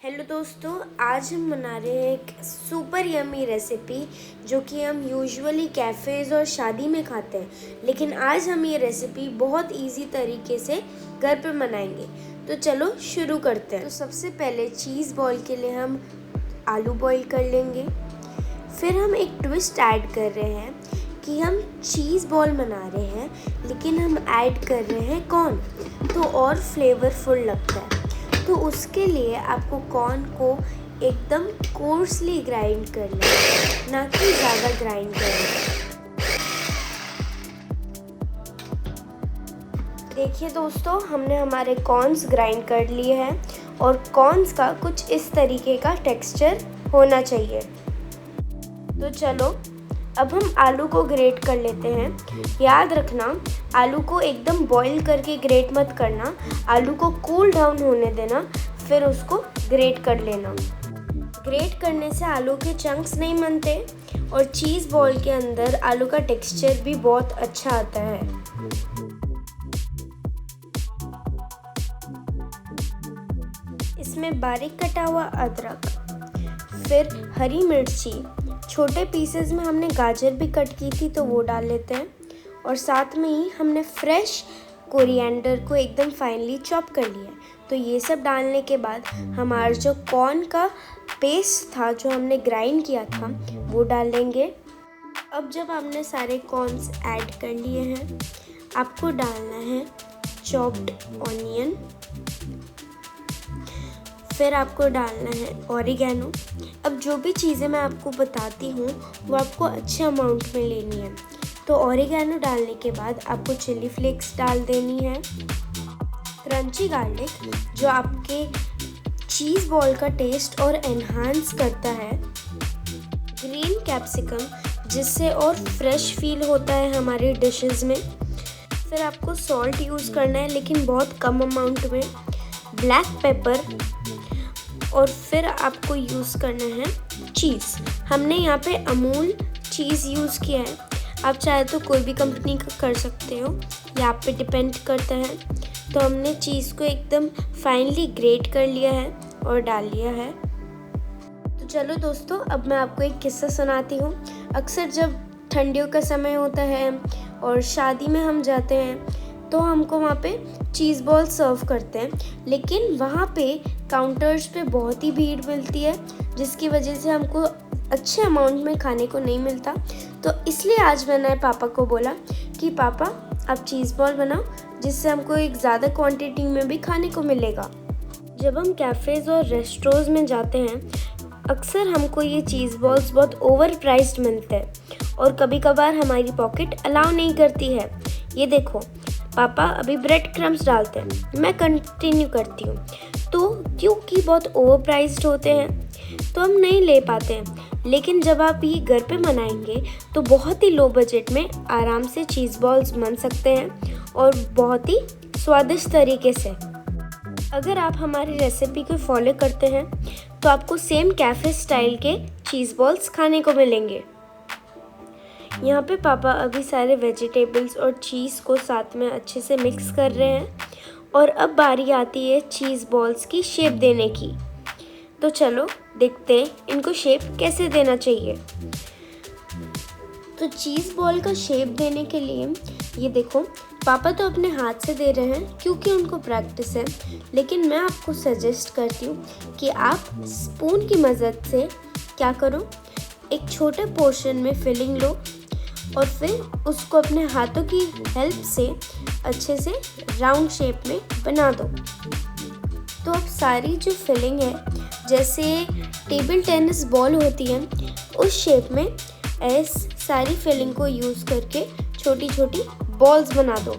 Hello दोस्तों, आज हम बना रहे हैं एक सुपर यमी रेसिपी जो कि हम यूजुअली कैफ़ेज़ और शादी में खाते हैं, लेकिन आज हम ये रेसिपी बहुत इजी तरीके से घर पे बनाएंगे। तो चलो शुरू करते हैं। तो सबसे पहले चीज़ बॉल के लिए हम आलू बॉईल कर लेंगे। फिर हम एक ट्विस्ट ऐड कर रहे हैं कि हम चीज़ बॉल बना रहे हैं, लेकिन हम ऐड कर रहे हैं कॉर्न, तो और फ्लेवरफुल लगता है। तो उसके लिए आपको कॉर्न को एकदम कोर्सली ग्राइंड कर लेना, ना कि ज़्यादा ग्राइंड करना। देखिए दोस्तों, हमने हमारे कॉर्न्स ग्राइंड कर लिए हैं और कॉर्न्स का कुछ इस तरीके का टेक्सचर होना चाहिए। तो चलो अब हम आलू को ग्रेट कर लेते हैं। याद रखना, आलू को एकदम बॉईल करके ग्रेट मत करना, आलू को कूल डाउन होने देना, फिर उसको ग्रेट कर लेना। ग्रेट करने से आलू के चंक्स नहीं बनते और चीज़ बॉल के अंदर आलू का टेक्सचर भी बहुत अच्छा आता है। इसमें बारीक कटा हुआ अदरक, फिर हरी मिर्ची, छोटे पीसेस में हमने गाजर भी कट की थी तो वो डाल लेते हैं, और साथ में ही हमने फ्रेश कोरिएंडर को एकदम फाइनली चॉप कर लिया। तो ये सब डालने के बाद हमारा जो कॉर्न का पेस्ट था जो हमने ग्राइंड किया था वो डाल लेंगे। अब जब हमने सारे कॉर्न्स ऐड कर लिए हैं, आपको डालना है चॉप्ड ऑनियन, फिर आपको डालना है ऑरिगेनो। अब जो भी चीज़ें मैं आपको बताती हूँ वो आपको अच्छे अमाउंट में लेनी है। तो ऑरिगेनो डालने के बाद आपको चिली फ्लेक्स डाल देनी है, क्रंची गार्लिक जो आपके चीज़ बॉल का टेस्ट और एनहांस करता है, ग्रीन कैप्सिकम जिससे और फ्रेश फील होता है हमारी डिशेस में, फिर आपको सॉल्ट यूज़ करना है लेकिन बहुत कम अमाउंट में, ब्लैक पेपर, और फिर आपको यूज़ करना है चीज़। हमने यहाँ पे अमूल चीज़ यूज़ किया है, आप चाहे तो कोई भी कंपनी का कर सकते हो, ये आप पे डिपेंड करता है। तो हमने चीज़ को एकदम फाइनली ग्रेट कर लिया है और डाल लिया है। तो चलो दोस्तों, अब मैं आपको एक किस्सा सुनाती हूँ। अक्सर जब ठंडियों का समय होता है और शादी में हम जाते हैं तो हमको वहाँ पे चीज़ बॉल सर्व करते हैं, लेकिन वहाँ पे काउंटर्स पे बहुत ही भीड़ मिलती है जिसकी वजह से हमको अच्छे अमाउंट में खाने को नहीं मिलता। तो इसलिए आज मैंने पापा को बोला कि पापा आप चीज़ बॉल बनाओ, जिससे हमको एक ज़्यादा क्वांटिटी में भी खाने को मिलेगा। जब हम कैफ़ेज़ और रेस्टोरेंट्स में जाते हैं, अक्सर हमको ये चीज़ बॉल्स बहुत ओवर प्राइस्ड मिलते हैं और कभी कभार हमारी पॉकेट अलाउ नहीं करती है। ये देखो पापा अभी ब्रेड क्रम्स डालते हैं, मैं कंटिन्यू करती हूँ। तो क्योंकि बहुत ओवर प्राइस्ड होते हैं तो हम नहीं ले पाते हैं, लेकिन जब आप ये घर पे बनाएंगे तो बहुत ही लो बजट में आराम से चीज़ बॉल्स बन सकते हैं और बहुत ही स्वादिष्ट तरीके से। अगर आप हमारी रेसिपी को फॉलो करते हैं तो आपको सेम कैफ़े स्टाइल के चीज़ बॉल्स खाने को मिलेंगे। यहाँ पे पापा अभी सारे वेजिटेबल्स और चीज़ को साथ में अच्छे से मिक्स कर रहे हैं और अब बारी आती है चीज़ बॉल्स की शेप देने की। तो चलो देखते हैं इनको शेप कैसे देना चाहिए। तो चीज़ बॉल का शेप देने के लिए ये देखो, पापा तो अपने हाथ से दे रहे हैं क्योंकि उनको प्रैक्टिस है, लेकिन मैं आपको सजेस्ट करती हूँ कि आप स्पून की मदद से क्या करो, एक छोटे पोर्शन में फिलिंग लो और फिर उसको अपने हाथों की हेल्प से अच्छे से राउंड शेप में बना दो। तो अब सारी जो फिलिंग है, जैसे टेबल टेनिस बॉल होती है उस शेप में, ऐस सारी फिलिंग को यूज़ करके छोटी छोटी बॉल्स बना दो।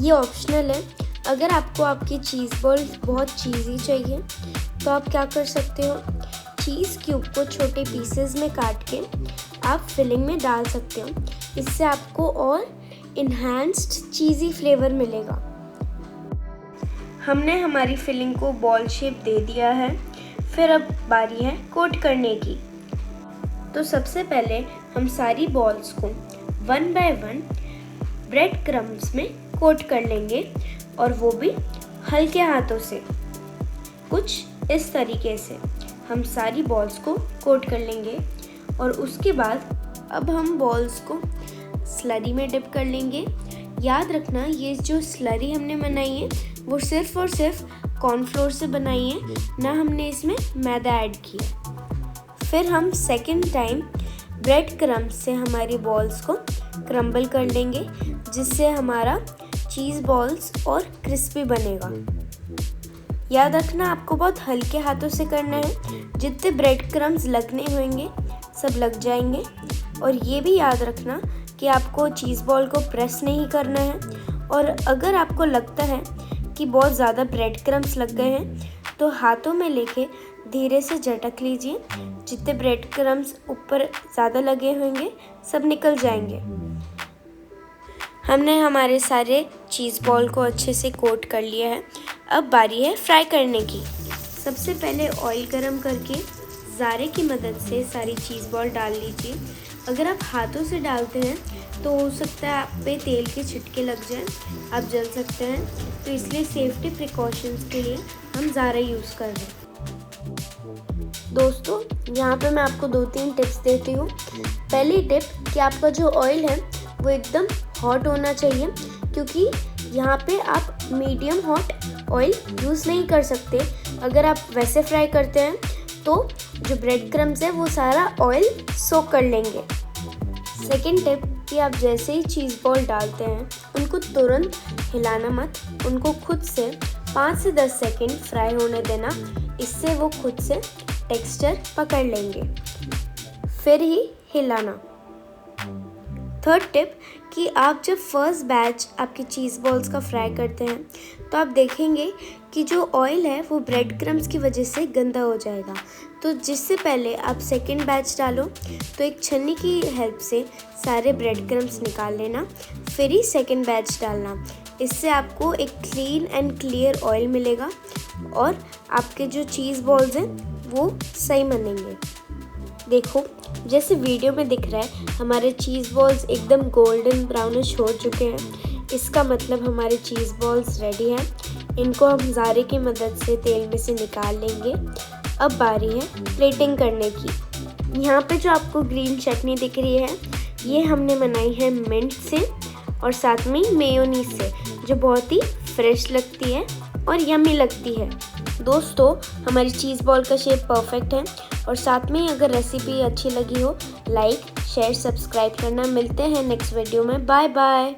ये ऑप्शनल है, अगर आपको आपकी चीज़ बॉल बहुत चीज़ी चाहिए तो आप क्या कर सकते हो, चीज़ क्यूब को छोटे पीसेस में काट के आप फिलिंग में डाल सकते हो, इससे आपको और इन्हांस्ड चीज़ी फ्लेवर मिलेगा। हमने हमारी फिलिंग को बॉल शेप दे दिया है, फिर अब बारी है कोट करने की। तो सबसे पहले हम सारी बॉल्स को 1 बाय 1 ब्रेड क्रम्स में कोट कर लेंगे और वो भी हल्के हाथों से। कुछ इस तरीके से हम सारी बॉल्स को कोट कर लेंगे और उसके बाद अब हम बॉल्स को स्लरी में डिप कर लेंगे। याद रखना ये जो स्लरी हमने बनाई है वो सिर्फ और सिर्फ कॉर्नफ्लोर से बनाई है, ना हमने इसमें मैदा ऐड किया। फिर हम सेकंड टाइम ब्रेड क्रम्ब से हमारी बॉल्स को क्रम्बल कर लेंगे, जिससे हमारा चीज़ बॉल्स और क्रिस्पी बनेगा। याद रखना आपको बहुत हल्के हाथों से करना है, जितने ब्रेड क्रम्ब्स लगने होंगे सब लग जाएंगे। और ये भी याद रखना कि आपको चीज़ बॉल को प्रेस नहीं करना है, और अगर आपको लगता है कि बहुत ज़्यादा ब्रेड क्रम्ब्स लग गए हैं तो हाथों में लेके धीरे से झटक लीजिए, जितने ब्रेड क्रम्ब्स ऊपर ज़्यादा लगे होंगे सब निकल जाएंगे। हमने हमारे सारे चीज़ बॉल को अच्छे से कोट कर लिया है। अब बारी है फ्राई करने की। सबसे पहले ऑयल गरम करके ज़ारे की मदद से सारी चीज़ बॉल डाल लीजिए। अगर आप हाथों से डालते हैं तो हो सकता है आप पे तेल के छिटके लग जाएं, आप जल सकते हैं, तो इसलिए सेफ्टी प्रिकॉशंस के लिए हम ज़ारा यूज़ कर रहे हैं। दोस्तों यहाँ पे मैं आपको 2-3 टिप्स देती हूँ। पहली टिप कि आपका जो ऑयल है वो एकदम हॉट होना चाहिए, क्योंकि यहाँ पे आप मीडियम हॉट ऑयल यूज़ नहीं कर सकते। अगर आप वैसे फ्राई करते हैं तो जो ब्रेड क्रम्ब्स है वो सारा ऑयल सोक कर लेंगे। सेकेंड टिप कि आप जैसे ही चीज़ बॉल डालते हैं उनको तुरंत हिलाना मत, उनको खुद से 5 से 10 सेकेंड फ्राई होने देना, इससे वो खुद से टेक्सचर पकड़ लेंगे, फिर ही हिलाना। थर्ड टिप कि आप जब फर्स्ट बैच आपकी चीज़ बॉल्स का फ्राई करते हैं तो आप देखेंगे कि जो ऑयल है वो ब्रेड क्रम्ब्स की वजह से गंदा हो जाएगा। तो जिससे पहले आप सेकंड बैच डालो तो एक छन्नी की हेल्प से सारे ब्रेड क्रम्ब्स निकाल लेना, फिर ही सेकंड बैच डालना। इससे आपको एक क्लीन एंड क्लियर ऑयल मिलेगा और आपके जो चीज़ बॉल्स हैं वो सही बनेंगे। देखो जैसे वीडियो में दिख रहा है हमारे चीज़ बॉल्स एकदम गोल्डन ब्राउनिश हो चुके हैं, इसका मतलब हमारे चीज़ बॉल्स रेडी हैं। इनको हम ज़ारे की मदद से तेल में से निकाल लेंगे। अब बारी है प्लेटिंग करने की। यहाँ पे जो आपको ग्रीन चटनी दिख रही है ये हमने बनाई है मिंट से और साथ में मेयोनीज से, जो बहुत ही फ्रेश लगती है और यम्मी लगती है। दोस्तों हमारी चीज़ बॉल का शेप परफेक्ट है, और साथ में अगर रेसिपी अच्छी लगी हो लाइक शेयर सब्सक्राइब करना। मिलते हैं नेक्स्ट वीडियो में। Bye bye.